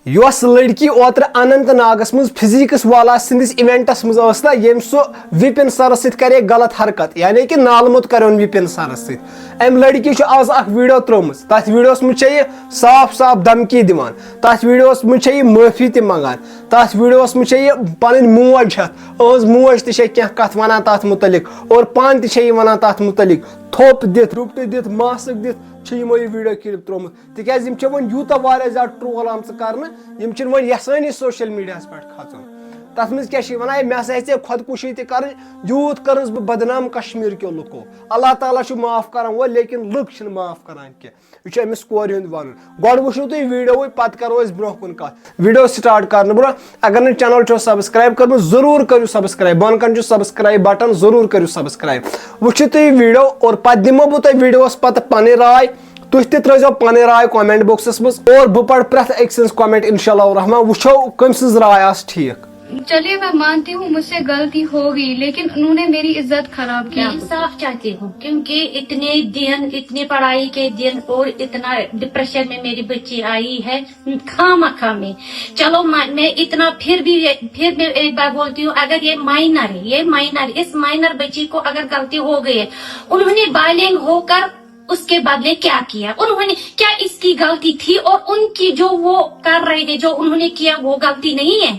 یۄس لڑکی اوتر اننت ناگس مز فزکس والا سندس ایونٹس مز ٲس نا یم سہ وپن سرس ست کرے غلط حرکت یعنی کہ نالمت کرون وپن سرس ست ام لڑکی آز اخ ویڈیو ترومت تر ویڈیوس مز یہ صاف صاف دھمکی دان تر ویڈیوس مز یہ معافی تہ منگان تر ویڈیوس مز یہ پن موج ہتھ اہز موج تہ کت ونان تر متعلق اور پان تہ ونان تر متعلق تھوپ دت رپٹ دت ماسک دت یمو یہ ویڈیو کلپ ترومت تکیاز یم ون یوتہ واریاہ زیادہ ٹرول آمژ کرنہٕ یم چھن ون یسانی سوشل میڈیاہس پٮ۪ٹھ کھژُن تتھ منٛز کیاہ چھِ ونان مےٚ ہسا ژےٚ خۄدکُشی تہِ کرٕنۍ یوٗت کٔرٕنَس بہٕ بدنام کشمیٖر کیو لُکو اللہ تعالیٰ چھُ معاف کران وول لیکن لُکھ چھِنہٕ معاف کران کینٛہہ یہ چھُ أمِس کورِ ہُنٛد ونُن گۄڈٕ وٕچھِو تُہۍ ویٖڈیوٕے پتہٕ کرو أسۍ برونٛہہ کُن کتھ ویٖڈیو سٹارٹ کرنہٕ برونٛہہ اگر نہٕ چینل چھو سبسکرایب کوٚرمُت ضروٗر کٔرِو سبسکرایب بۄن کن چھُ سبسکرایب بٹن ضروٗر کٔرِو سبسکرایب وٕچھِو تُہۍ ویٖڈیو اور پتہٕ دِمو بہٕ تۄہہِ ویٖڈیوس پتہٕ پنٕنۍ راے تُہۍ تہِ ترٲیزیو پنٕنۍ راے کمنٹ بۄکسس منٛز اور بہٕ پرٕ پرٛٮ۪تھ أکۍ سٕنٛز کمنٹ انشاء اللہ الرحمان وٕچھو کٔمۍ سٕنٛز راے آسہِ ٹھیٖک چلیے میں مانتی ہوں مجھ سے غلطی ہو گئی لیکن انہوں نے میری عزت خراب کی. انصاف چاہتی ہوں کیونکہ اتنی پڑھائی کے دن اور اتنا ڈپریشن میں میری بچی آئی ہے خواہ میں. چلو میں اتنا پھر میں ایک بار بولتی ہوں اگر یہ مائنر ہے اس مائنر بچی کو اگر غلطی ہو گئی ہے انہوں نے بالغ ہو کر اس کے بدلے کیا کیا انہوں نے کیا اس کی غلطی تھی اور ان کی جو وہ کر رہے تھے جو انہوں نے کیا وہ غلطی نہیں ہے.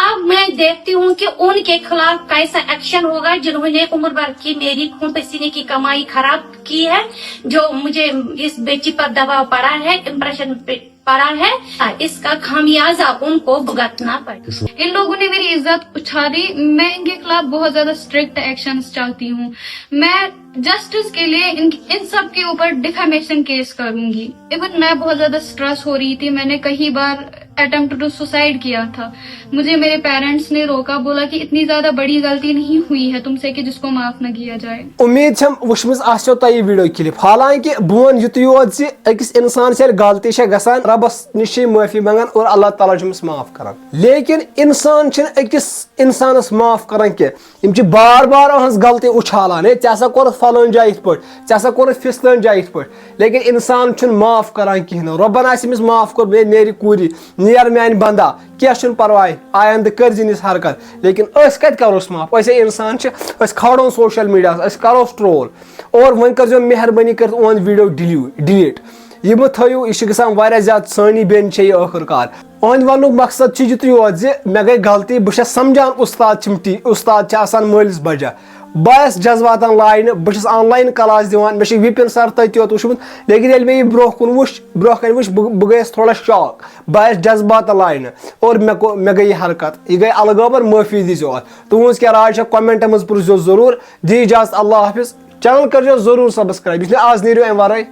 اب میں دیکھتی ہوں کہ ان کے خلاف کیسا ایکشن ہوگا جنہوں نے عمر بھر کی میری خون پسینے کی کمائی خراب کی ہے جو مجھے اس بچی پر دباؤ پڑا ہے امپریشن پڑا ہے اس کا خمیازہ ان کو بھگتنا پڑے. ان لوگوں نے میری عزت اچھالی میں ان کے خلاف بہت زیادہ اسٹرکٹ ایکشنز چاہتی ہوں. میں جسٹس کے لیے ان سب کے اوپر ڈیفیمیشن کیس کروں گی. ایون میں بہت زیادہ اسٹریس ہو رہی تھی میں نے کئی بار اٹمپٹ ٹو سوسائڈ کیا تھا. مجھے میرے پیرنٹس نے روکا بولا کہ اتنی زیادہ بڑی غلطی نہیں ہوئی ہے تم سے کہ جس کو معاف نہ کیا جائے. امید چھم وچھمٕژ آسیو تۄہہِ یہِ ویڈیو کلپ حالانکہ بہٕ وَنہٕ یُتُے یوت زِ أکِس اِنسان ییٚلہِ غلطی چھےٚ گژھان رۄبس نِش چھِ معٲفی منٛگان اور اللہ تعالیٰ چھُ أمِس معاف کران لیکن انسان چھِنہٕ أکِس انسانس معاف کران کینٛہہ یِم چھِ بار بار أہٕنٛز غلطی اُچھالان ہے ژےٚ ہسا کوٚرُتھ فلٲنۍ جایہِ یِتھ پٲٹھۍ ژےٚ ہسا کوٚرُتھ فِستٲنۍ جایہِ یِتھ پٲٹھۍ لیکن انسان چھُنہٕ معاف کران کِہیٖنۍ نہٕ رۄبن آسہِ أمِس معاف کوٚر بیٚیہِ نیرِ کوٗری نیر میانہِ بندا کینٛہہ چھُنہٕ پرواے آیندٕ کٔرزِ نہٕ حرکت لیکن أسۍ کتہِ کروس معاف أسۍ انسان چھِ أسۍ کھالون سوشل میڈیاہس أسۍ کروس ٹرول اور وۄنۍ کٔرزیو مہربٲنی کٔرِتھ اُہُنٛد ویڈیو ڈِلیٖٹ یہ مہ تھٲیِو یہِ چھِ گژھان واریاہ زیادٕ سٲنی بیٚنہِ چھےٚ یہِ ٲخٕر کار. اُہُنٛد وننُک مقصد چھُ یُتُے یوت زِ مےٚ گٔے غلطی بہٕ چھَس سمجھان اُستاد چھِ آسان مٲلِس بجا بہٕ آیس جذباتن لاینہٕ بہٕ چھُس آن لاین کلاس دِوان مےٚ چھُ وِپِن سر تٔتی یوت وٕچھمُت لیکن ییٚلہِ مےٚ یہِ برونٛہہ کُن وٕچھ برونٛہہ کَنہِ وٕچھ بہٕ گٔیس تھوڑا شاک بہٕ آیس جذباتن لاینہٕ اور مےٚ گٔے یہِ حرکت یہِ گٔے الغٲبر معٲفی دیٖزیو اتھ تُہنٛز کیٛاہ راے چھےٚ کومنٹن منٛز پرٛژھزیو ضروٗر دی اجازت اللہ حافظ چینل کٔرزیو ضروٗر سبسکرایب یُتھ نہٕ آز نیرِو امہِ ورٲے